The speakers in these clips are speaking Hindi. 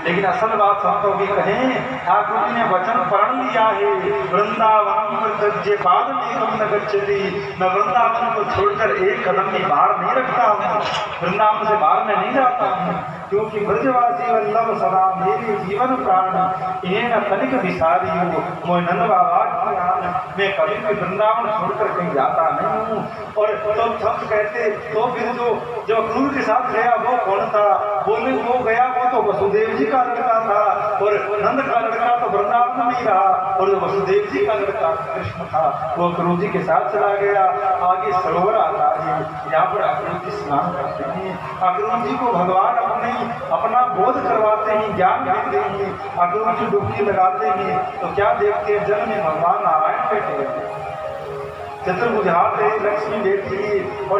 लेकिन असल बात संतों की कहें, ठाकुर जी ने वचन प्रण लिया है, वृंदावन तज्जे पाद एकम न गच्छति, मैं वृंदावन को छोड़कर एक कदम भी बाहर नहीं रखता हूँ, वृंदावन से बाहर मैं नहीं जाता हूँ, क्योंकि ब्रजवासी वल्लभ सदा मेरे जीवन प्राण, इन्हें न तनिक विसारी हो मोह नंद बाबा की आन, मैं कभी भी वृंदावन छोड़कर कहीं जाता नहीं हूँ। और तो सब कहते तो फिर जो क्रूर के साथ गया वो कौन था? बोले वो गया वो तो वसुदेव जी का लड़का था, और नंद का लड़का तो वृंदावन में ही रहा, और जो वसुदेव जी का लड़का कृष्ण था वो गुरु जी के साथ चला गया। आगे सरोवर आता है, यहाँ पर अक्रूर जी स्नान करते हैं, अक्रूर जी को भगवान अपना बोध करवाते हैं, ज्ञान देते हैं। अक्रूर जी डुबकी लगाते हैं तो क्या देखते हैं? जल में भगवान नारायण बैठे हैं, चतुर्भुज हाथ है, लक्ष्मी बैठी है, और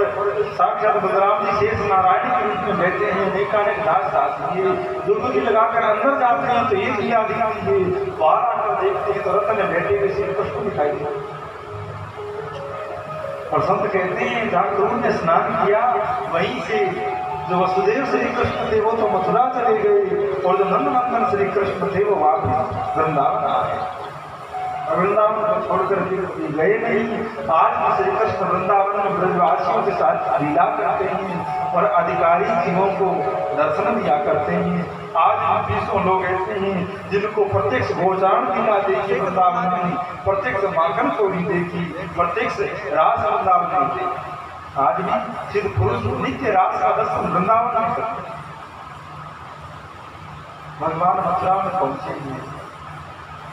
साक्षात बलराम जी शेष नारायण के रूप में बैठे हैं, अनेकानेक दास दासी है। डुबकी लगाकर अंदर जाते हैं तो एक ही आदित्य है, बाहर आकर देखते हैं तो रथ में बैठे हुए श्री कृष्ण दिखाई देते। और संत कहते हैं जहाँ क्रूर ने स्नान किया वहीं से जो वसुदेव श्री कृष्ण थे वो तो मथुरा चले गए, और जो नंदनंदन श्री कृष्ण थे वो वापस वृंदावन आए। वृंदावन को छोड़कर गए नहीं। आज श्री कृष्ण वृंदावन में ब्रजवासियों के साथ लीला करते हैं और अधिकारी जीवों को दर्शन दिया करते हैं। आज 20 लोग ऐसे हैं जिनको प्रत्यक्ष गोचारण दिला देखी वृंदावन में, प्रत्यक्ष माखन चोरी देखी, प्रत्यक्ष रास वृंदावन में देखी। आज भी सिद्ध पुरुष नित्य रास का दर्शन वृंदावन में करते हैं। भगवान मथुरा में पहुंचे हैं।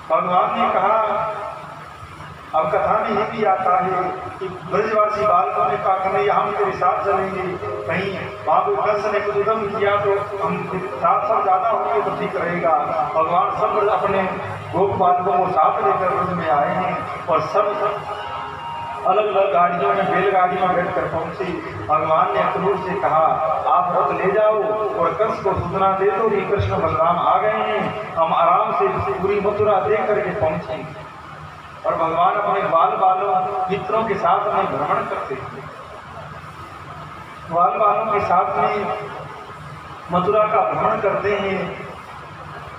भगवान ने कहा, अब कथा में ये भी आता है कि ब्रजवासी बालकों ने कहा कन्हैया हम तेरे साथ चलेंगे, कहीं वहाँ कोई कंस ने कुछ उद्यम किया तो हम साथ सब ज़्यादा होंगे तो ठीक रहेगा। भगवान सब अपने गोप बालकों को साथ लेकर ब्रज में आए हैं, और सब अलग अलग गाड़ियों में बैलगाड़ी में बैठकर पहुंचे। भगवान ने अक्रूर से कहा आप रथ ले जाओ और कंस को सूचना दे दो कि कृष्ण बलराम आ गए हैं, हम आराम से पूरी मथुरा देख करके पहुंचेंगे। और भगवान अपने बालों मित्रों के साथ में भ्रमण करते थे, बालों के साथ में मथुरा का भ्रमण करते हैं,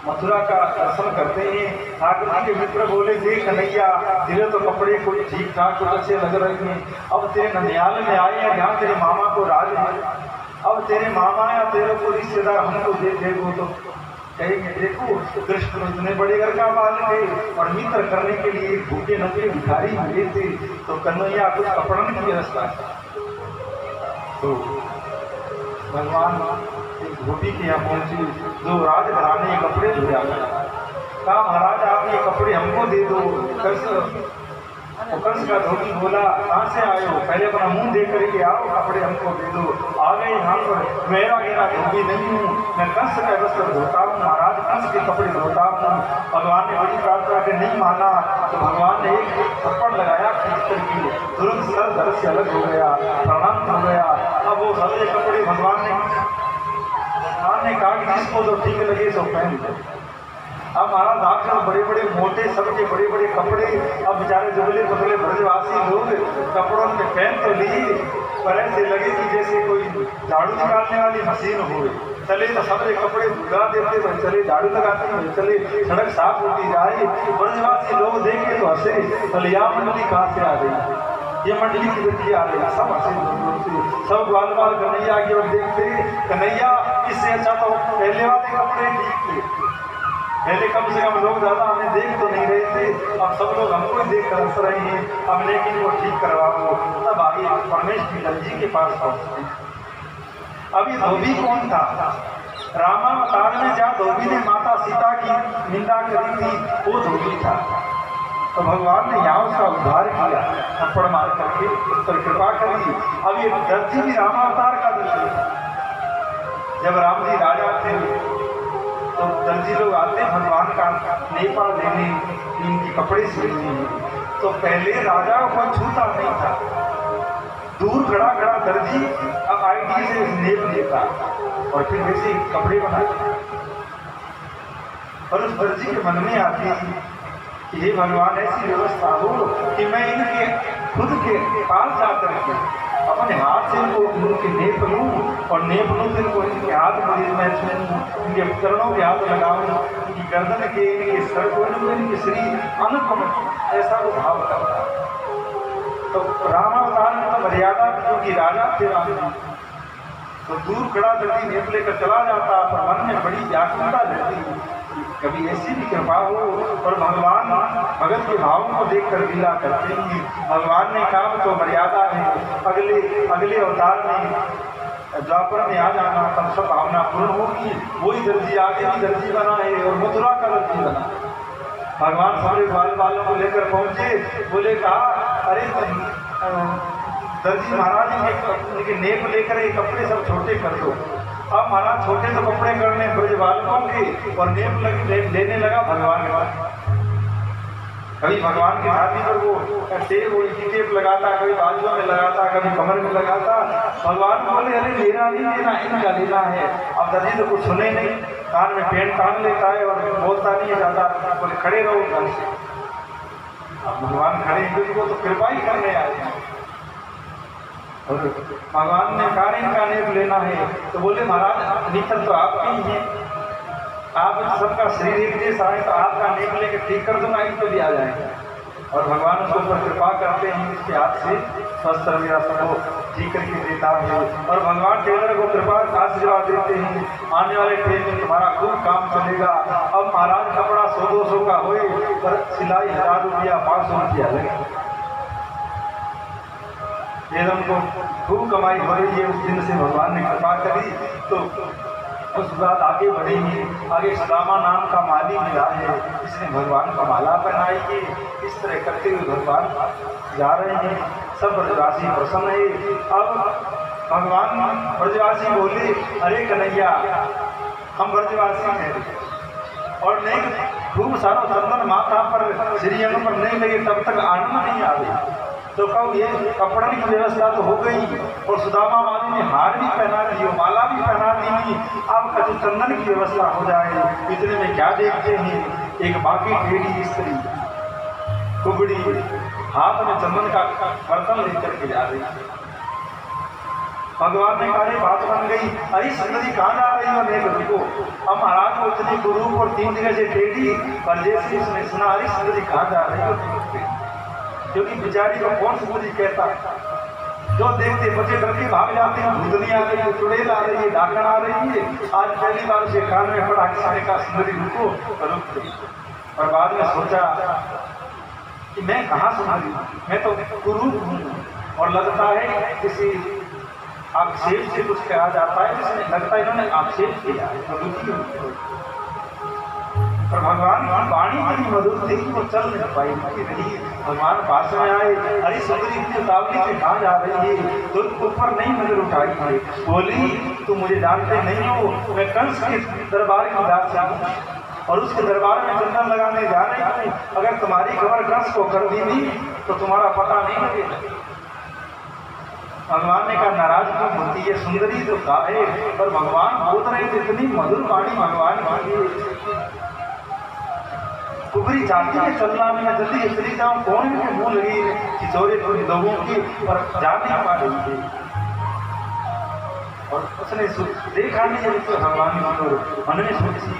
मथुरा का दर्शन करते हैं। ठाकुर जी के मित्र बोले देख कन्हैया तेरे तो कपड़े कोई ठीक ठाक कुछ अच्छे लग रहे हैं, अब तेरे ननियाल में आए हैं जहाँ तेरे मामा को राज है, अब तेरे मामा या तेरे को रिश्तेदार हमको देखो तो कहेंगे देखो कृष्ण इतने बड़े घर का बालक है और मित्र करने के लिए भूखे नंगे भिखारी मिले थे, तो कन्हैया कुछ कपड़न की व्यवस्था। तो भगवान एक धोबी के यहाँ पहुंची जो राजघराने कपड़े धोया, कहा महाराज आप ये कपड़े हमको दे दो। कंस का धोबी बोला कहाँ से आए हो? पहले अपना मुंह देख करके आओ, कपड़े हमको दे दो। आ गए यहाँ पर, मेरा धोबी नहीं हूँ, मैं कंस का वस्त्र धोता हूँ महाराज, कंस के कपड़े धोता हूँ। भगवान ने बड़ी प्रार्थना के नहीं माना तो भगवान ने एक थप्पड़ लगाया खींच करके, तुरंत सर धड़ से अलग हो गया, प्रणाम हो गया। अब वो सारे कपड़े भगवान ने कहा कि जिसको तो ठीक लगे सो पहन लो। अब महाराज आजकल बड़े बड़े मोटे सबके बड़े बड़े कपड़े, अब बेचारे दुबले पतले ब्रजवासी लोग कपड़ों में पहन तो लिए, पर ऐसे लगे कि जैसे कोई झाड़ू निकालने वाली मशीन हो। चले तो सबके कपड़े धुला देते भाई, चले झाड़ू लगाते हैं, चले सड़क साफ होती जाए। ब्रजवासी लोग देखे तो हंसे, चले यह मंडली कहाँ से आ गई, ये मंडली की व्यक्ति आ रही, सब हंसे, सब ग्वाल बाल कन्हैया की ओर देखते, कन्हैया इससे अच्छा तो पहले वाले कपड़े ठीक थे, पहले कम से कम लोग ज़्यादा हमें देख तो नहीं रहे थे, अब सब लोग हमको ही देख कर हंस रहे हैं, अब लेकिन वो ठीक करवाओ। तब आगे परमेश विठल जी के पास पहुँचते। अभी धोबी कौन था? रामावतार में जहाँ धोबी ने माता सीता की निंदा करी थी वो धोबी था, तो भगवान ने यहाँ उसका उद्धार किया, थप्पड़ मार करके उस पर कृपा करी। अब ये दर्जी भी रामावतार का दर्जी, जब राम जी राजा थे तो दर्जी लोग आते भगवान का नेपाल लेने, इनके कपड़े सिलने हैं। तो पहले राजा को छूता नहीं था, दूर खड़ा खड़ा दर्जी अब आईटी से नेप लेता और फिर वैसे कपड़े बनाते। और उस दर्जी के मन में आती कि हे भगवान ऐसी व्यवस्था हो कि मैं इनके खुद के पास जाकर के अपने हाथ से इनको उनके नेप लूँ और नेप लूँ तो इनको इनके हाथ में मैं छूँ, इनके चरणों के हाथ लगाऊँ, इनकी गर्दन के इनके सर को इनके शरीर अनुपम, ऐसा वो भाव करता। तो रामावतार में तो मर्यादा, क्योंकि राजा थे राम, तो दूर खड़ा दर्जी नेप लेकर चला जाता, पर मन में बड़ी व्याकुलता रहती, कभी ऐसी भी कृपा हो। और भगवान भगत के भावों को देखकर लीला करते हैं। भगवान ने कहा तो मर्यादा है, अगले अवतार में द्वापर में आ जाना, तब सब भावना पूर्ण होगी। वही दर्जी आगे भी दर्जी बना है और मथुरा का दर्जी बना। भगवान सारे बाल बालों को लेकर पहुंचे, बोले कहा अरे दर्जी महाराज के नेप लेकर ये कपड़े सब छोटे कर दो। अब महाराज छोटे तो कपड़े करने ब्रज बालकों के और नेप लेने लगा भगवान के पास। कभी भगवान की छाती पर वो टेप लगाता, कभी बाजुओं में लगाता, कभी कमर में लगाता। भगवान बोले अरे लेना नहीं लेना, इनका लेना है। अब दर्जी तो कुछ सुने नहीं, कान में पेंट टांग लेता है और बोलता नहीं है ज्यादा, बोले खड़े रहो घर से। अब भगवान खड़े हैं वो तो कृपा ही करने आए हैं। और भगवान ने कहा इनका नेप लेना है, तो बोले महाराज निकल तो आपके ही हैं, आप सबका शरीर एक जैसा है, तो आपका नेप लेकर ठीक कर दूंगा, इनको भी आ जाएंगे। और भगवान उसके ऊपर कृपा करते हैं, इसके हाथ से स्वस्थ वगैरह सबको ठीक करके देता है। और भगवान टेलर को कृपा आशीर्वाद देते हैं, आने वाले ट्रेन में तुम्हारा खूब काम चलेगा। अब महाराज कपड़ा 100-200 का होए, पर सिलाई 1000 रुपया 500 रुपया लगे। एकदम को खूब कमाई हो रही है। उस दिन से भगवान ने कृपा करी तो उस बात आगे बढ़ेगी। आगे सुदामा नाम का माली मिला है, इसने भगवान को माला पहनाई है। इस तरह करते हुए भगवान जा रहे हैं, सब ब्रजवासी प्रसन्न है। अब भगवान ब्रजवासी बोले अरे कन्हैया हम ब्रजवासी हैं और नहीं खूब सारा चंदन माथा पर श्रीअंग पर नहीं लगे तब तक आनंद नहीं आ गई। तो कब ये कपड़े की व्यवस्था तो हो गई और सुदामा वाली ने हार भी पहना दी और माला भी पहना दी, अब कभी चंदन की व्यवस्था हो जाए। इतने में क्या देखते हैं, एक बाकी टेढ़ी स्त्री कुबड़ी हाथ में चंदन का बर्तन लेकर के जा रही है। भगवान ने कहा बात बन गई, अरे सुंदरी कहाँ जा रही हो, नेक रुको। अब महाराज को इतनी गुरु और 3 जगह से टेढ़ी, पर जैसे उसने सुना अरे सुंदरी कहाँ जा रही हो, क्योंकि बेचारी को कौन सुंदरी कहता, जो देखते बच्चे डर के भाग जाते हैं। भूतनी आ रही है, चुड़ैल आ रही है, डाकण आ रही है। आज पहली बार उसे कान में पड़ा किसी ने कहा सुंदरी रुको, रुक गई। और बाद में सोचा कि मैं कहाँ सुंदरी, मैं तो गुरु हूँ और लगता है किसी आक्षेप से कुछ कहा जाता है, जिसने लगता है इन्होंने आक्षेप किया है, तो दुखी हुई। पर भगवान की वाणी इतनी मधुर थी कि वो चल नहीं पाई नहीं। भगवान पास में आए, अरे सुंदरी इतनी उतावली से कहाँ जा रही है, तो ऊपर नहीं नजर उठाई है। बोली तुम मुझे जानते नहीं हो, मैं कंस के दरबार की दासी हूँ और उसके दरबार में चंदन लगाने जा रही हूँ। अगर तुम्हारी खबर कंस को कर दी नहीं तो तुम्हारा पता नहीं लगेगा। भगवान ने कहा नाराज क्यों होती है, सुंदरी तो कहा है, पर भगवान बोल रहे थे इतनी मधुर वाणी भगवान की। कुबरी चाहती है चलना में मैं जल्दी चली जाऊँ, कौन इनके मुँह लगी किशोरे थोड़ी लोगों की, पर जा नहीं पा रही थी। और उसने देखा नहीं तो भगवान की मन में सोची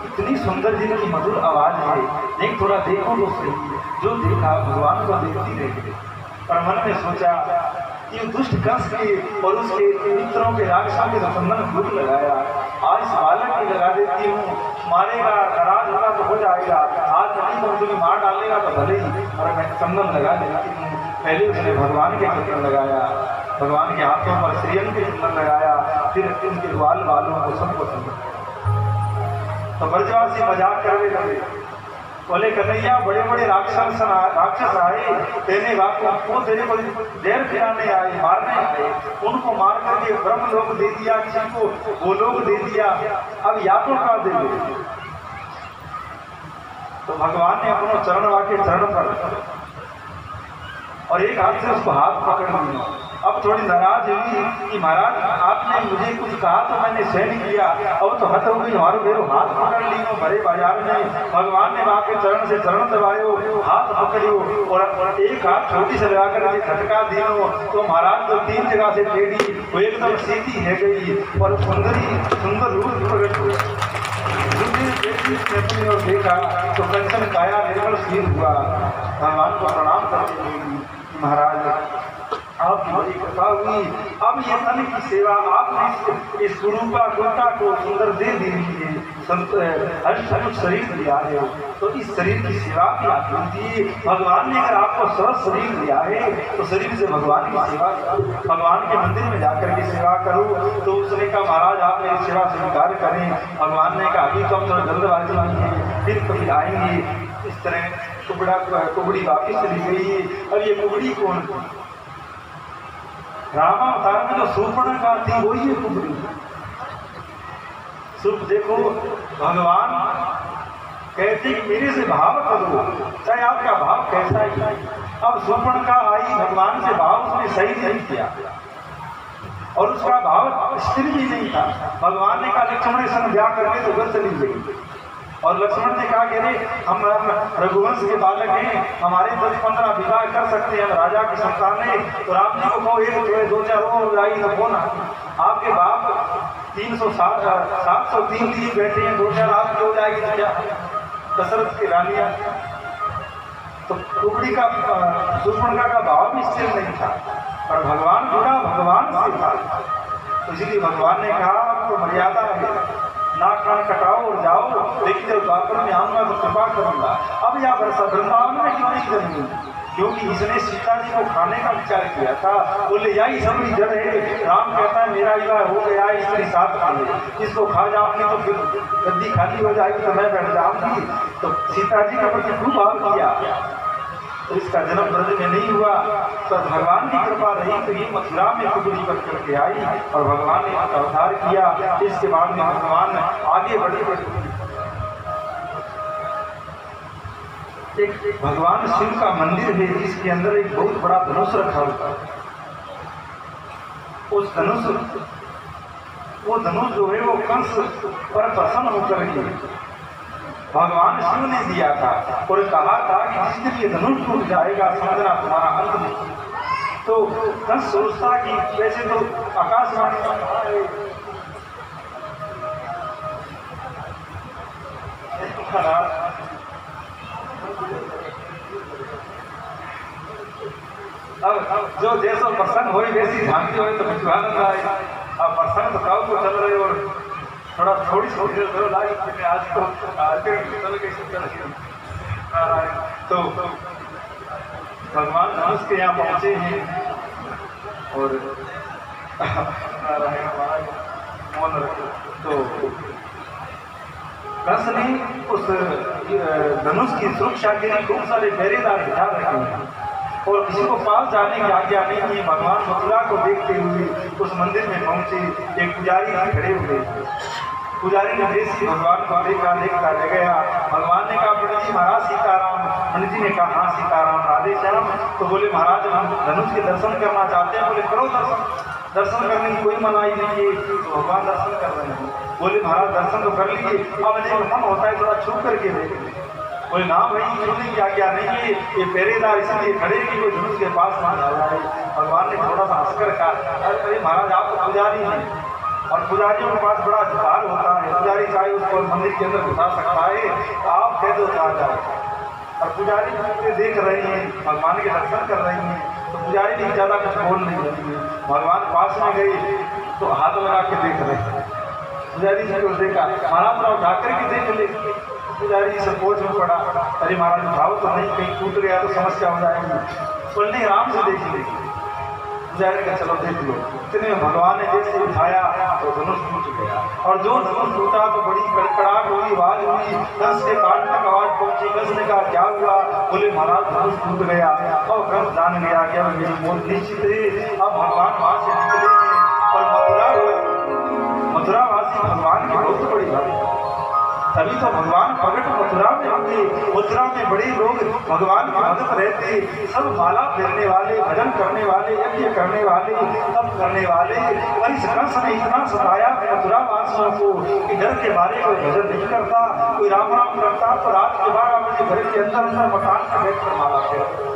इतनी सुंदर जिनकी मधुर आवाज है, नहीं थोड़ा देखो तो सही। जो देखा भगवान को देखती रही, पर मन में सोचा कि दुष्ट कंस के और उसके मित्रों के राक्षसों के संबंध भूख लगाया, आज इस बालक की लगा देती हूँ, मारेगा नाराज होगा तो हो जाएगा, आज नहीं तो तुम्हें मार डालेगा तो भले ही, और मैं चंदन लगा देती हूँ। पहले उसने भगवान के चंदन लगाया, भगवान के हाथों पर श्रीअंग के चंदन लगाया, फिर उनके बाल बालों को सबको चंदन। तो ब्रजवासी मजाक करने लगे, बोले कन्हैया बड़े बड़े राक्षस आए तेने वो तेरे को देर खिलाने आए, मारने आए, उनको मार करके ब्रह्मलोक दे दिया, किसी को गोलोक दे दिया, अब या तो का दे दो। तो भगवान ने अपना चरण वाके चरण पर और एक हाथ से उसको हाथ पकड़ लिया अब थोड़ी नाराज हुई कि महाराज आपने मुझे कुछ कहा तो मैंने सहन किया, अब तो हद हो गई, हमारे मेरे हाथ पकड़ ली हो बड़े बाजार में, भगवान ने आपके चरण से चरण दबायो, हाथ पकड़ियो और एक हाथ छोटी से लगाकर मुझे झटका दियो, तो महाराज तो 3 जगह से टेढ़ी वो एकदम सीधी है गई और सुंदर रूप प्रकट हुई। अपनी और देखा तो कंचन काया निर्मल सिर हुआ, भगवान को प्रणाम करते हुए महाराज आपकी बड़ी कृपा हुई, अब ये तन की सेवा आपने इस गुरुपा गुंटा को सुंदर दे दी है, हर शरीर दिया है, तो इस शरीर की सेवा भी आपने दी। भगवान ने अगर आपको स्वस्थ शरीर दिया है तो शरीर से भगवान की सेवा करो, भगवान के मंदिर में जाकर के सेवा करो। तो उसने कहा महाराज आप मेरी सेवा स्वीकार करें। भगवान ने कहा अभी तो हम थोड़ा जल्दबाजी आएंगे, फिर कभी आएंगे। इस तरह कुबड़ी वापिस चली गई। अब ये कुबड़ी कौन? रामावतार में जो शूर्पणखा थी वही है कुबड़ी। सुख देखो, भगवान कहते कि मेरे से भाव करो, चाहे आपका भाव कैसा ही। अब शूर्पणखा आई, भगवान से भाव उसने सही नहीं किया और उसका भाव स्थिर भी नहीं था। भगवान ने कहा लक्ष्मण से ब्याह करके तो घर चली गई और लक्ष्मण ने कहा कि अरे हम रघुवंश के बालक हैं, हमारे 10-15 विवाह कर सकते हैं, हम राजा की संतान है। तो राम जी को कहो एक जो 2-4 और आई तो बोना, आपके बाप 703 लिए बैठे हैं, 2-4 आप हो जाएगी तो क्या? दशरथ की रानियां। तो कुबड़ी का शूर्पणखा का भाव भी स्थिर नहीं था और भगवान जुड़ा भगवान से था। तो इसलिए भगवान ने कहा आपको मर्यादा है, नाक कान कटाओ और जाओ, लेकिन जब द्वापर में आऊंगा तो कृपा करूंगा। अब यह वर्षा वृंदावन में क्यों नहीं करूंगी? क्योंकि इसने सीता जी को खाने का विचार किया था। बोले यही सबरी जड़ है। राम कहता है मेरा विवाह हो गया, इसके साथ खा ले, इसको खा जाऊंगी तो फिर गद्दी खाली हो जाएगी तो मैं बैठ जाऊंगी। तो सीता जी का प्रति खूब भाव किया, तो इसका जन्म ब्रज में नहीं हुआ। तो भगवान की कृपा रही तो ये मथुरा में कुबड़ी बन करके आई और भगवान ने अवतार किया। इसके बाद में भगवान आगे बढ़े। एक भगवान शिव का मंदिर है जिसके अंदर एक बहुत बड़ा धनुष रखा हुआ है। उस धनुष जो है वो कंस पर प्रसन्न होकर के भगवान शिव ने दिया था और कहा था कि जिस दिन ये धनुष टूट जाएगा समझना तुम्हारा अंत नहीं। तो कंस सोचता कि वैसे तो आकाशवाणी अब जो जैसा प्रसन्न हो वैसी झांकी हो तो कुछ आनंद आए। अब प्रसन्न तो काऊ को चल रहे और थोड़ी देर करो लागी आज तो चल गई। तो भगवान धनुष के यहाँ पहुंचे हैं और मौन रखो। तो कंस ने उस धनुष की सुरक्षा के लिए खूब सारे पहरेदार बिठा रखे हैं और किसी को पास जाने की आज्ञा नहीं थी। भगवान मथुरा को देखते हुए उस मंदिर में पहुंचे। एक पुजारी खड़े हुए, पुजारी ने देसी भगवान को देखता रह गया। भगवान ने कहा पंडित जी महाराज सीताराम। पंडित जी ने कहा हाँ सीताराम राधे श्याम। तो बोले महाराज हम धनुष के दर्शन करना चाहते हैं। बोले करो दर्शन करने की कोई मनाही नहीं है। तो भगवान दर्शन कर रहे हैं। बोले महाराज दर्शन तो कर लीजिए, अब मुझे मन होता है थोड़ा छू करके देखें। बोले ना भाई छूने की आज्ञा नहीं है, ये पहरेदार इसलिए खड़े कि कोई धनुष के पास ना आ जाए। भगवान ने थोड़ा सा हंसकर कहा अरे महाराज आप तो पुजारी हैं और पुजारियों के पास बड़ा अधिकार होता है, पुजारी चाहे उसको मंदिर के अंदर घुसा सकता है, आप कह दो आ जाओ। और पुजारी देख रहे हैं, भगवान के दर्शन कर रही हैं, तो पुजारी भी ज़्यादा कुछ बोल नहीं रही है। भगवान पास में गए तो हाथ लगा के देख रहे हैं। पुजारी जी को देखा, महाराज थोड़ा उठा करके देख ले। पुजारी से सोच में पड़ा, अरे महाराज उठाओ तो नहीं, कहीं टूट गया तो समस्या हो जाएगी। बोलने आराम से देख ले। पुजारी का चलो देख लो। इतने भगवान ने जैसे उठाया तो धनुष टूट गया और जो धनुष टूटा तो बड़ी कड़कड़ाहट हुई, आवाज हुई, कंस के कान तक आवाज पहुंची। कंस ने कहा क्या हुआ? बोले महाराज धनुष टूट गया। और कंस जान गया कि अब मेरी मौत निश्चित है। अब भगवान वहां से निकले और मथुरावासी भगवान की बहुत बड़ी बात तभी तो भगवान प्रकट मथुरा में होंगे। मथुरा में बड़े लोग भगवान के भगत रहते, सब माला फेरने वाले, भजन करने वाले, यज्ञ करने वाले, तप करने वाले। और इस कंस ने इतना सताया मथुरा वासियों को कि डर के मारे कोई भजन नहीं करता, कोई राम राम करता, तो रात के 12 बजे घर के अंदर मकान में बैठकर माला फेरता।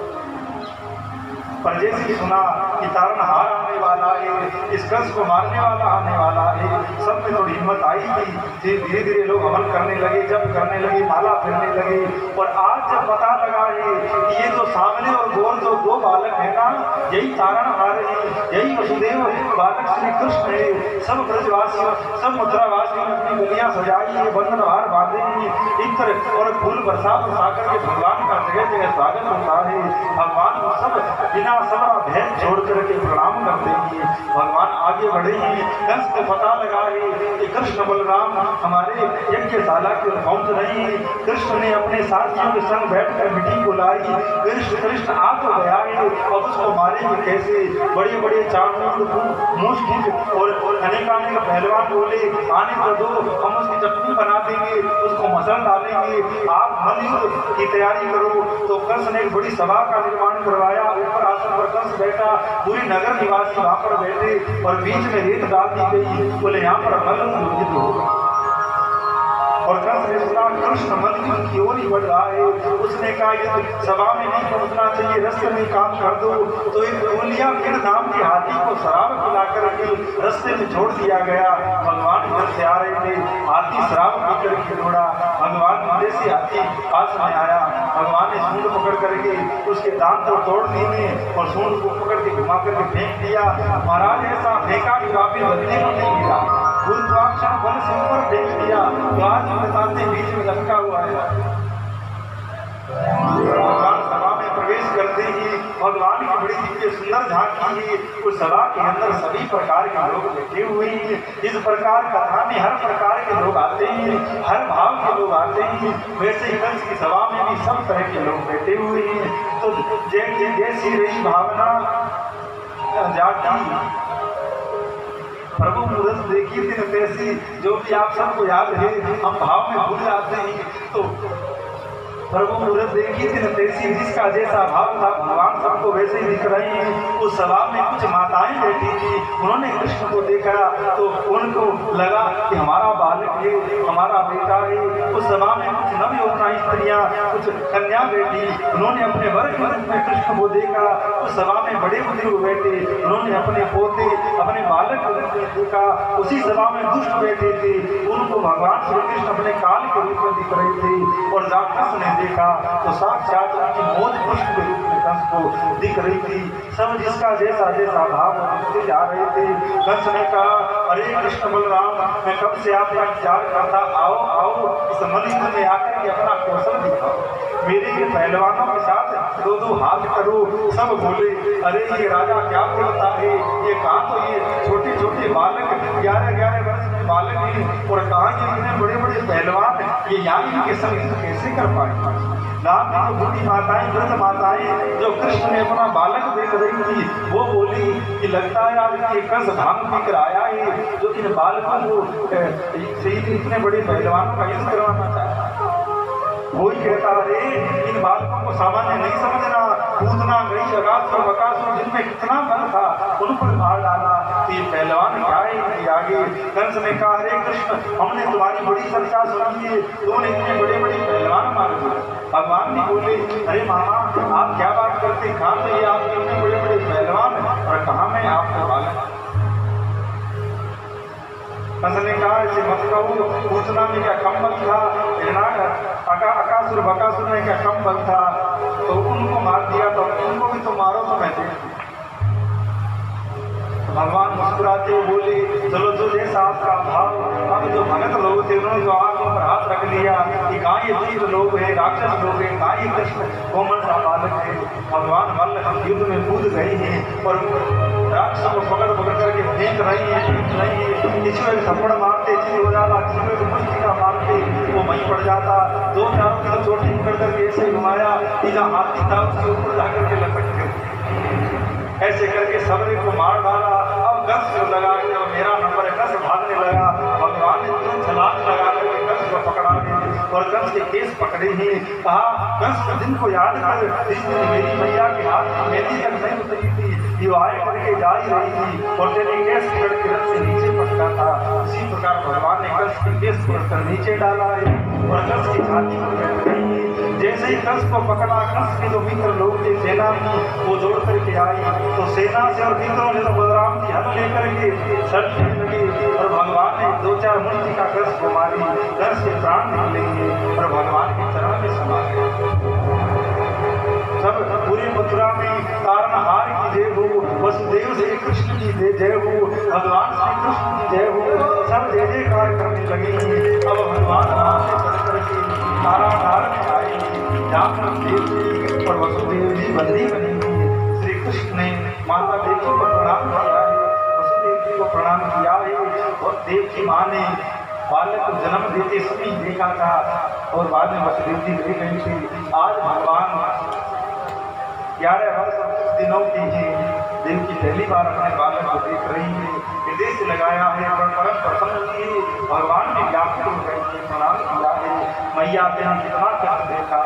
पर जैसे सुना कि तारनहार आने वाला है, इस कंस को मारने वाला आने वाला है, सब में थोड़ी हिम्मत आई थी। धीरे धीरे लोग अमल करने लगे, जब करने लगे, माला फिरने लगे। और आज जब पता लगा है कि ये जो सांवले और गोर जो दो बालक है ना, यही तारनहार है, यही वसुदेव बालक श्री कृष्ण है। सब ब्रजवासियों, सब मथुरावासियों ने अपनी गलियां सजाई है, बंधनहार बांधे हैं, इत्र और फूल बरसा करके भगवान का जगह जगह स्वागत होता है। भगवान को सब बिना सबरा भेद छोड़ करके प्रणाम करते हैं। भगवान आगे बढ़े हैं। कंस को पता लगा है कि कृष्ण बलराम हमारे यज्ञशाला की ओर पहुंच रहे हैं। कृष्ण ने अपने साथियों के संग बैठकर मीटिंग बुलाई। कृष्ण आ तो गया है, अब उसको मारेंगे कैसे? बड़े बड़े चाणूर, मुष्टिक और अनेकानेक पहलवान बोले, आने तो दो, हम उसकी चटनी बना देंगे, उसको मसल डालेंगे, आप मलयुद्ध की तैयारी करो। तो कंस ने एक बड़ी सभा का निर्माण करवाया। ऊपर आसन पर कंस बैठा, पूरी नगर निवासी वहां पर बैठे और बीच में रेत डाल दी गई। बोले यहाँ पर मल्लयुद्ध होगा। और कंस ने सुना कृष्ण मल्लयुद्ध की ओर ही बढ़ रहा है। उसने कहा ये सभा में नहीं पहुंचना चाहिए, रास्ते में काम कर दो। तो एक गोलिया किन नाम के हाथी को शराब पिला करके रास्ते में छोड़ दिया गया। भगवान घर से आ रहे थे, हाथी शराब पीकर के दौड़ा। भगवान जैसे हाथी पास में आया, भगवान ने सूंड पकड़ करके उसके दांत को तोड़ दिए और सूंड को पकड़ के घुमा करके फेंक दिया। महाराज ऐसा फेंका कि वापिस बदले को नहीं मिला, गुरुत्वाकर्षण बल से ऊपर फेंक दिया। तो आज बताते बीच में लटका हुआ है। भगवान सभा में प्रवेश करते ही भगवान की बड़ी दिव्य सुंदर झांकी है। उस सभा के अंदर सभी प्रकार के लोग बैठे हुए हैं। इस प्रकार कथा में हर प्रकार के लोग आते हैं, हर भाव के लोग आते हैं। वैसे ही कंस की सभा में भी सब तरह के लोग बैठे हुए हैं। तो जैसी रही भावना जाती प्रभु मुहूर्त देखी थी न तैसी, जो कि आप सबको याद है, हम भाव में भूल जाते हैं। तो प्रभु मुहूर्त देखी थी न तैसी, जिसका जैसा भाव था भगवान सबको वैसे ही दिख रहे हैं। उस सभा में कुछ माताएं बैठी थी, उन्होंने कृष्ण को देखा तो उनको लगा कि हमारा बालक है, हमारा बेटा है। उस सभा में कुछ नवयौवना स्त्रियां, कुछ कन्या बैठी, उन्होंने अपने वर के रूप में कृष्ण को देखा। उस सभा में बड़े बुजुर्ग बैठे, उन्होंने अपने पोते, अपने बालक को देखा। उसी सभा में दुष्ट बैठे थे, उनको भगवान श्री कृष्ण अपने काल के रूप में दिख रहे थे। और जब कृष्ण ने देखा तो साक्षात उनकी मौज पुष्प के रूप में कंस को दिख रही थी। सब जिसका जैसा जैसा भाव दिखते जा रहे थे। कंस ने कहा, अरे कृष्ण बलराम, मैं कब से आपका इंतजार करता, आओ आओ इस मल्लयुद्ध में आकर के अपना कौशल दिखाओ, मेरे ये पहलवानों के साथ दो दो हाथ करो। सब बोले, अरे ये राजा क्या बोलता है, ये कहाँ तो ये छोटे छोटे बालक 11-11 वर्ष के बालक हैं और कहाँ के इतने बड़े बड़े पहलवान, ये यहाँ इनके संग कैसे कर पाए। राम की तो बूढ़ी माताएं, वृद्ध माताएं जो कृष्ण ने अपना बालक देख रही थी, वो बोली कि लगता है आज ये कंस भांग पीकर आया है, जो इन बालकों को इतने बड़े पहलवानों का युद्ध करवाना चाहता है। वही कहता है, इन बालकों को सामान्य नहीं समझना, पूतना गई अगासुर बकासुर जिनमें कितना बल था उन पर मार डाला। ये पहलवान क्या है इनके आगे। कंस ने कहा, अरे कृष्ण, हमने तुम्हारी बड़ी चर्चा सुनी है, तुमने इतने बड़े बड़े पहलवान मार दिए। भगवान ने बोले, अरे मामा आप क्या बात करते, कहाँ पे ये आपके इतने बड़े बड़े पहलवान और कहाँ में आपका बालक। कंस ने कहा, इसे मत कहो, पूतना में क्या कम बल था, अकासुर बकासुर में क्या कम बल था, तो उनको मार दिया, तो उनको भी तो मारो तो मैं देखूं। भगवान मुस्कुराते हुए बोले, चलो जो जैसा आपका भाव। अब जो भगत लोग थे उन्होंने जो आंखों पर हाथ रख लिया कि कहाँ ये वीर लोग हैं, राक्षस लोग हैं, कहाँ ये कृष्ण कोमल सा बालक है। भगवान मल्ल युद्ध में कूद गए हैं और राक्षसों को पकड़ पकड़ करके फेंक रही है, किसी को थप्पड़ मारते चीज हो जाता, किसी को मुश्किल का मारते वो वहीं पड़ जाता। दो चारों की तो चोटी पकड़ करके ऐसे घुमाया कि जहाँ हाथी था उसके ऊपर जाकर के लपट गए। ऐसे करके सबरे को मार डाला। अब कंस लगा कि मेरा नंबर है, कंस भागने लगा। भगवान ने तुरंत छलांग लगा करके कंस को पकड़ा गया। और कंस के केस पकड़े हैं। कहा कंस दिन को याद कर, जिस दिन मेरी मैया के हाथ में मेहंदी तक नहीं उतरी थी, दीवारें करके जा ही रही थी और तेरे केस पकड़ के रथ से नीचे पटका था। इसी प्रकार भगवान ने कंस के केस पकड़कर नीचे डाला है और कंस की छाती को पकड़ गई है। जैसे ही कंस को पकड़ा, कंस के जो मित्र लोग थे सेना में, वो जोड़ करके आई तो सेना से और मित्रों ने तो बलराम की हल लेकर के सड़ने लगे और भगवान ने 2-4 मूर्ति का कंस को मारी। कंस के प्राण निकलेंगे और भगवान के चरण में समा गए। सब पूरी मथुरा में तारनहार की जय हो, वसुदेव श्री कृष्ण की जय हो, भगवान श्री कृष्ण की जय हो, सब जय जयकार करने लगे। अब भगवान वहां से चल करके तारनहार में आएंगे, जहाँ पर देव जी और वसुदेव जी बंदी बनेंगे। श्री कृष्ण ने माता देवी को प्रणाम किया है, वसुदेव जी को प्रणाम किया है और देव की माँ ने बालक को जन्म देते समय देखा था और बाद में वसुदेव जी ले गई थी। आज भगवान 11 वर्ष और कुछ दिनों की ही देव की पहली बार अपने बालक को देख रही है। हृदय से लगाया है और परम प्रसन्न हुई। भगवान ने व्याकुल होकर प्रणाम किया है, मैया तेने कितना कष्ट देखा,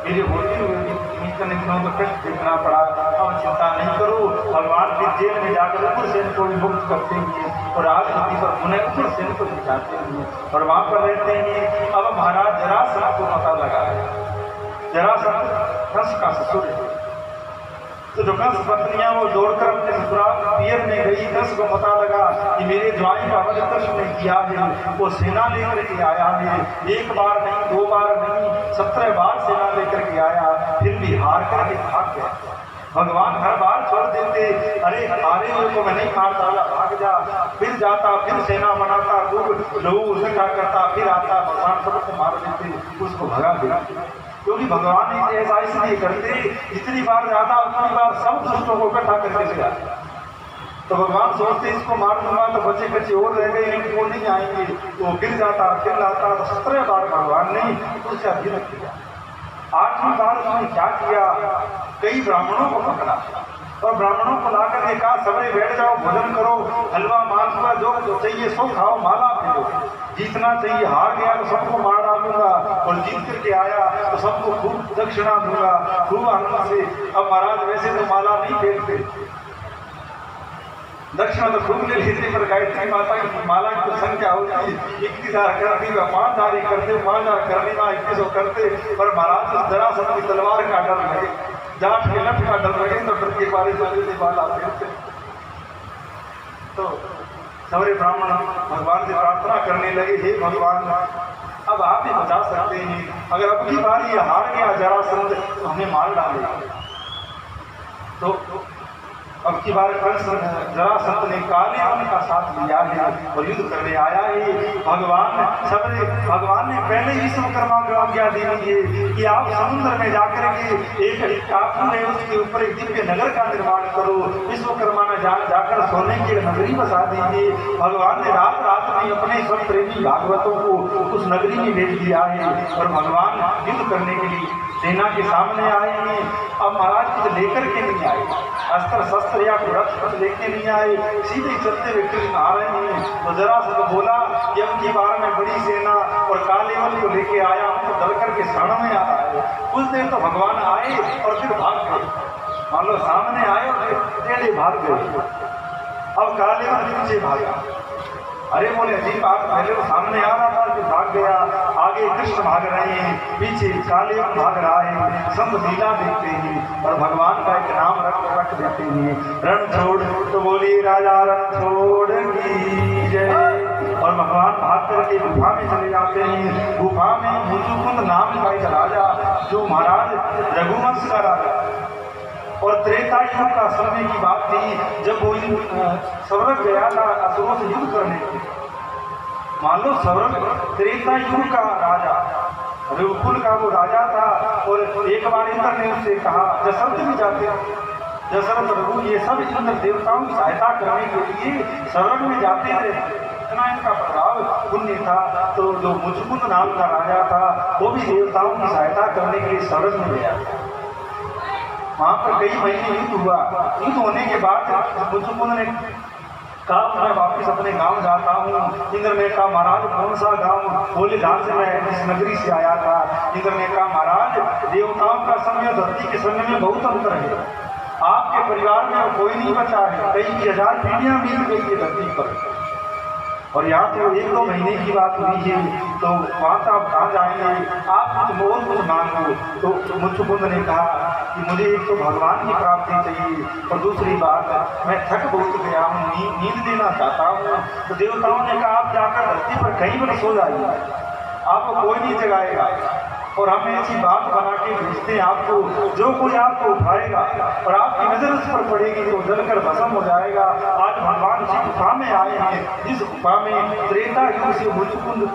मेरे होते हुए इतने दिनों को कष्ट देखना पड़ा। अब चिंता नहीं करो, भगवान फिर जेल में जाकर उग्रसेन को भी मुक्त करते हैं और राजगद्दी पर पुनः उग्रसेन को बिठाते हैं और वहां पर रहते हैं। अब महाराज जरासंध को पता लगा है, जरासंध कंस का ससुर है, तो जो कंस पत्नियां वो दौड़कर अपने ससुराल पियर में गई। कंस को पता लगा कि मेरे ज्वाई का वध कृष्ण ने किया है, वो सेना लेकर के आया है। 1 बार नहीं, 2 बार नहीं, 17 बार सेना लेकर के आया, फिर भी हार करके भाग गया। भगवान हर बार छोड़ देते, अरे हारे हुए को मैं नहीं मारता, भाग जा। फिर जाता, फिर सेना बनाता, लोग इकट्ठा करता, फिर आता, भगवान सबको मार देते, उसको भगा देते। क्योंकि भगवान ने ऐसा इसलिए करते, जितनी बार जाता उतनी बार सब दुष्टों को इकट्ठा करके ले जाते। तो भगवान सोचते इसको मार दूंगा तो बच्चे बच्चे और रह गए, वो नहीं आएंगे, तो फिर जाता, फिर लाता। तो 17 बार भगवान ने उससे अधीनत किया। 8वीं बार उसने क्या किया, कई ब्राह्मणों को पकड़ा और ब्राह्मणों को लाकर के कहा सबरे बैठ जाओ, भोजन करो, हलवा मालपुआ जो चाहिए सो खाओ, माला फेरो। जीतना चाहिए, हार गया तो सबको मार डालूंगा और जीत करके आया तो सबको खूब दक्षिणा दूंगा, खूब आनंद से। अब महाराज वैसे तो माला नहीं फेरते, दक्षिणा तो खूब ले लेते, पर गायत्री माता की माला की तो संख्या होती 21,000 करती, 5,000 करते, 5,000 करने का 2100 करते। पर महाराज जरासंध की तलवार का डर लगे, जाट के लठ का डर लगे तो डर के बारे में माला फेरते। तो सारे ब्राह्मण भगवान से प्रार्थना करने लगे, हे भगवान अब आप भी बचा सकते हैं, अगर अब की बार ये हार गया जरासंध तो हमें मार डालेगा। तो अब की बार कंस जरासंध ने काले वन का साथ लिया है और युद्ध करने आया है। भगवान ने पहले ही विश्वकर्मा को आज्ञा दी है कि आप समुद्र में जाकर के एक टापू है, उसके ऊपर एक दिव्य नगर का निर्माण करो। विश्वकर्मा ने जाकर सोने की नगरी बसा दीजिए। भगवान ने रात में अपने सब प्रेमी भागवतों को उस नगरी में भेज दिया है और भगवान युद्ध करने के लिए सेना के सामने आए हैं। अब महाराज कुछ लेकर के नहीं आए, अस्त्र शस्त्र या रथ लेके नहीं आए, सीधे चलते हुए कृष्ण आ रहे हैं। तो जरासंध बोला कि अब की बार में बड़ी सेना और काले वन को लेके आया हूं, तो डर करके शरण में आ रहा है। कुछ देर तो भगवान आए और फिर भाग गए, मान लो सामने आए और टेढ़े भाग गए। अब काले वन पीछे भागा, अरे बोले अजीब बात, पहले वो सामने आ रहा था फिर भाग गया, आगे कृष्ण भाग रहे हैं, पीछे काले वन भाग रहा है। सब लीला देखते हैं और भगवान का एक नाम रख देते हैं, रण छोड़ तो बोली राजा रण छोड़ की जय। और भगवान भाग करके गुफा में चले जाते हैं। गुफा में मुजुकुंद नाम का एक राजा, जो महाराज रघुवंश का राजा, और त्रेता युग का समय की बात थी जब वो सौरभ गया था असुरों से युद्ध करने के। मान लो सौरभ त्रेता युग का राजा, रघुकुल का वो राजा था। और एक बार इंद्र ने उससे कहा, दशरथ भी जाते, दशरथ रघु ये सब इंद्र देवताओं की सहायता करने के लिए स्वर्ग में जाते थे, इतना इनका प्रभाव पुण्य था। तो जो मुजुकुंद नाम का राजा था वो भी देवताओं की सहायता करने के लिए स्वर्ग में गया। वहां पर कई महीने युद्ध हुआ। युद्ध होने के बाद मुजुकुंद ने कहा मैं वापिस अपने गांव जाता हूँ। इंद्र ने कहा महाराज कौन सा गांव? बोले जहाँ से मैं इस नगरी से आया था। इंद्र ने कहा महाराज देवताओं का समय धरती के समय में बहुत अंतर है। आपके परिवार में अब कोई नहीं बचा है, कई हजार पीढ़ियां बीत गई है धरती पर, और यहाँ तो 1-2 महीने की बात हुई है, तो वहाँ से आप कहाँ जाएंगे? आप कुछ मांगो। तो मुचुकुंद ने कहा कि मुझे एक तो भगवान की प्राप्ति चाहिए, और दूसरी बात मैं थक बहुत गया हूँ, नींद लेना चाहता हूँ। तो देवताओं ने कहा आप जाकर धरती पर कहीं पर सो जाइए, आपको कोई नहीं जगाएगा, और हम ऐसी बात बना के भेजते हैं आपको, जो कोई आपको उठाएगा और आपकी नजर उस पर पड़ेगी तो जलकर भस्म हो जाएगा। आज भगवान जी गुफा में आए हैं, जिस गुफा में त्रेता युग से मुचुकुंद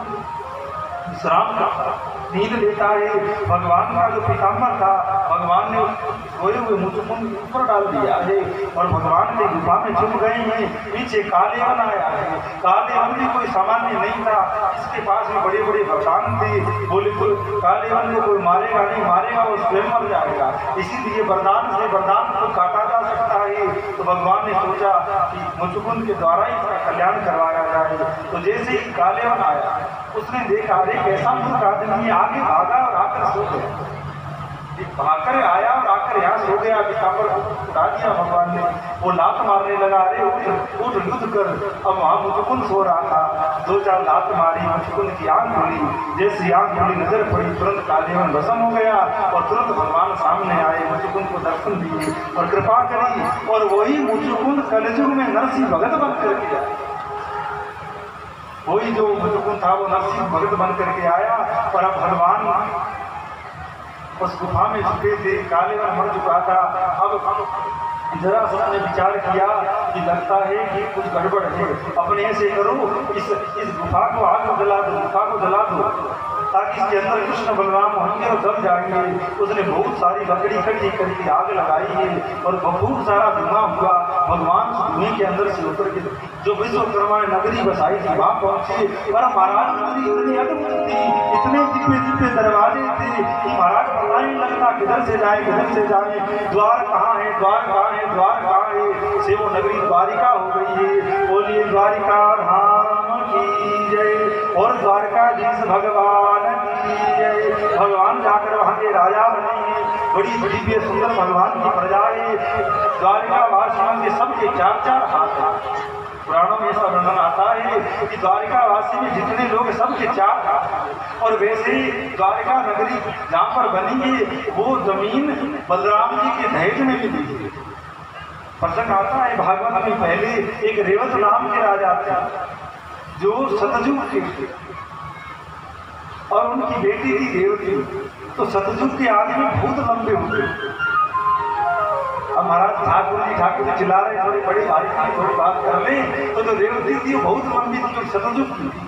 विश्राम करता नींद लेता है। भगवान का जो पीताम्बर था भगवान ने सोए हुए मुचुकुंद ऊपर डाल दिया है, और भगवान के गुफा में छुप गए हैं। पीछे कालेवन आया है। कालेवन भी कोई सामान्य नहीं था, इसके पास में बड़े बड़े भगवान थे। बोले तो कालेवन को कोई मारेगा नहीं, मारेगा वो स्वयं मर जाएगा, इसीलिए वरदान से वरदान को काटा जा सकता है। तो भगवान ने सोचा कि मुचुकुंद के द्वारा ही इसका कल्याण करवाया जाए। तो जैसे ही कालेवन आया उसने देखा अरे कैसा मूर्ख आदमी, आगे भागा और आकर सो गया। भागकर आया और आकर यहाँ सो गया। पीताम्बर को उठा दिया भगवान ने, वो लात मारने लगा, अरे उठ युद्ध कर। अब वहाँ मुचुकुंद सो रहा था, 2-4 लात मारी, मुचुकुंद की आंख खुली। जैसी आंख खुली नजर पड़ी, तुरंत कालेवन भस्म हो गया, और तुरंत भगवान सामने आए, मुचुकुंद को दर्शन दिए और कृपा करी। और वही मुचुकुंद कलयुग में नरसिंह भगत बन करके आया। वही जो मुचुकुंद था वो नरसिंह भगत बन करके आया। पर अब भगवान उस गुफा में छुपे थे, कालेवन मर चुका था। अब जरा सबने विचार किया कि लगता है कि कुछ गड़बड़ है, अपने ऐसे करो इस गुफा को आग को जला दो, गुफा को जला दो, ताकि इसके अंदर कृष्ण बलराम होंगे और जल जाएंगे। उसने बहुत सारी लकड़ी इकट्ठी करके आग लगाई है, और बहुत सारा धुआं हुआ। भगवान धुएं के अंदर से उतर के जो विश्वकर्मा ने नगरी बसाई थी वहां पहुंचे। पर महाराज नगरी इतनी अद्भुत थी, इतने दिव्य दरवाजे थे कि महाराज पता नहीं लगता किधर से जाए किधर से जाए, द्वार कहाँ है द्वार कहाँ है द्वार कहाँ है। से वो नगरी द्वारिका हो गई है। बोलिए द्वारिका धाम की जय, और द्वारकाधीश भगवान की जय। भगवान जाकर वहाँ के राजा बने हैं, बड़ी दिव्य सुंदर भगवान की प्रजा है। द्वारिका वासियों के सबके 4-4 हाथ हैं। पुराणों में ऐसा वर्णन आता है कि द्वारिका वासी में जितने लोग सबके 4 हाथ। और वैसे ही द्वारिका नगरी जहाँ पर बनी है वो जमीन बलराम जी के दहेज में मिली है। प्रसंग आता है भागवत में, पहले एक रेवत नाम के राजा थे जो सतयुग के थे, और उनकी बेटी थी देवती। तो सतयुग के आदमी बहुत लंबे हुए। अब महाराज ठाकुर जी चिल्ला रहे, थोड़ी बड़ी भारी थी, थोड़ी बात कर ले। तो जो रेवती थी वो बहुत लंबी थी, जो सतयुग की थी।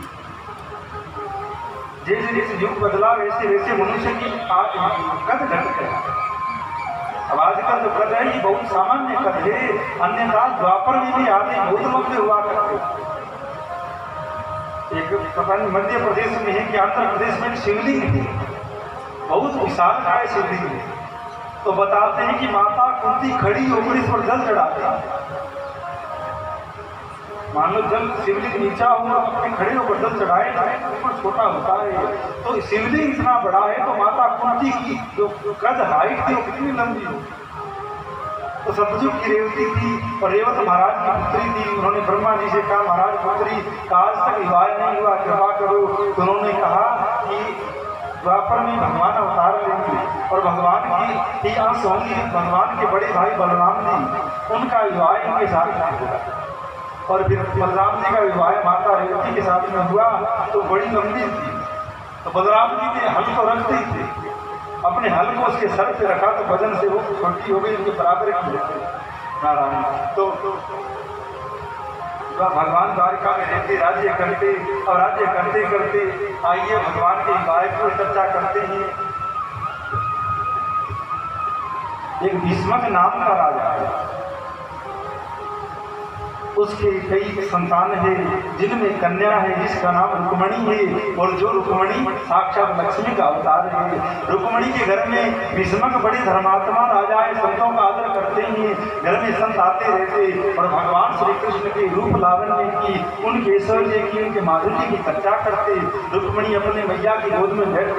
जैसे जैसे युग बदला वैसे वैसे मनुष्य की कद घट गया। अब आजकल जो कद है ये बहुत सामान्य कद है, अन्यथा द्वापर में भी आदमी बहुत लंबे हुआ करते। एक पता नहीं मध्य प्रदेश में है कि आंध्र प्रदेश में शिवलिंग है, बहुत विशाल है शिवलिंग। तो बताते हैं कि माता कुंती खड़ी होकर इस पर जल चढ़ाते हैं। मान लो जल शिवलिंग नीचा हुआ, अपने खड़े होकर जल चढ़ाए जाए तो ऊपर छोटा होता है। तो शिवलिंग इतना बड़ा है तो माता कुंती की जो कद हाइट थी वो कितनी लंबी हो। तो सतयुग की रेवती थी, और रेवत महाराज की पुत्री थी। उन्होंने ब्रह्मा जी से कहा महाराज पुत्री का आज तक विवाह नहीं हुआ, कृपा करो। तो उन्होंने कहा कि द्वापर में भगवान अवतार लेंगे और भगवान की ही अंश होंगी। भगवान के बड़े भाई बलराम जी, उनका विवाह इनके साथ नहीं हुआ। और फिर बलराम जी का विवाह माता रेवती के साथ में हुआ तो बड़ी लंबी थी। तो बलराम जी ने हल तो रखते ही थे, अपने हल को उसके सर पे रखा तो वजन से वो छोटी हो गई, उनके बराबर की नारायण। तो भगवान द्वारिका में रहते राज्य करते, और राज्य करते करते आइए भगवान के विवाह को चर्चा करते हैं। एक भीष्मक नाम का राजा है, उसके कई संतान है, जिनमें कन्या है जिसका नाम रुक्मणी है, और जो रुक्मणी साक्षात लक्ष्मी का अवतार है। रुक्मणी के घर में भीष्मक बड़े धर्मात्मा राजा है, संतों का आदर करते हैं, घर में संत आते रहते और भगवान श्री कृष्ण के रूप लावण्य की, उनके ऐश्वर्य की, उनके माधुर्य की चर्चा करते। रुक्मणी अपने मैया की गोद में बैठ